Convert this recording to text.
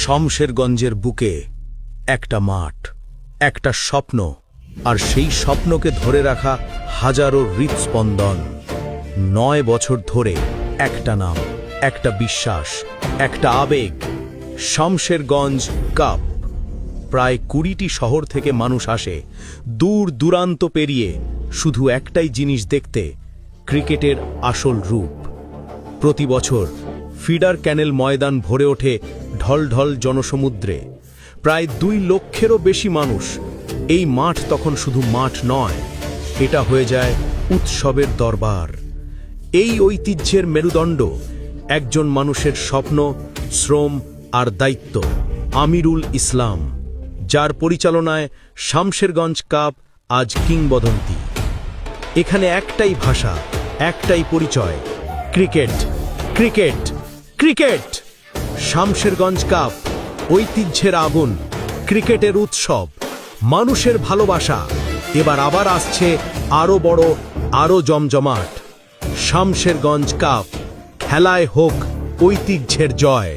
শমশেরগঞ্জের বুকে একটা মাঠ, একটা স্বপ্ন, আর সেই স্বপ্নকে ধরে রাখা হাজারো হৃৎস্পন্দন। 9 বছর ধরে একটা নাম, একটা বিশ্বাস, একটা আবেগ, শমশেরগঞ্জ কাপ। প্রায় 20টি শহর থেকে মানুষ আসে দূর দূরান্ত পেরিয়ে শুধু একটাই জিনিস দেখতে, ক্রিকেটের আসল রূপ। প্রতি বছর ফিডার ক্যানেল ময়দান ভরে ওঠে ঢলঢল জনসমুদ্রে। প্রায় 2 লক্ষেরও বেশি মানুষ। এই মাঠ তখন শুধু মাঠ নয়, এটা হয়ে যায় উৎসবের দরবার। এই ঐতিহ্যের মেরুদণ্ড, একজন মানুষের স্বপ্ন, শ্রম আর দায়িত্ব, আমিরুল ইসলাম, যার পরিচালনায় শমশেরগঞ্জ কাপ আজ কিংবদন্তি। এখানে একটাই ভাষা, একটাই পরিচয়, cricket, cricket, cricket. Samserganj cup, ঐতিহ্যের আগুন, ক্রিকেটের উৎসব, মানুষের ভালোবাসা। এবার আবার আসছে আরো বড়, আরো জমজমাট। শমশেরগঞ্জ কাপ, খেলায় হোক ঐতিহ্যের জয়।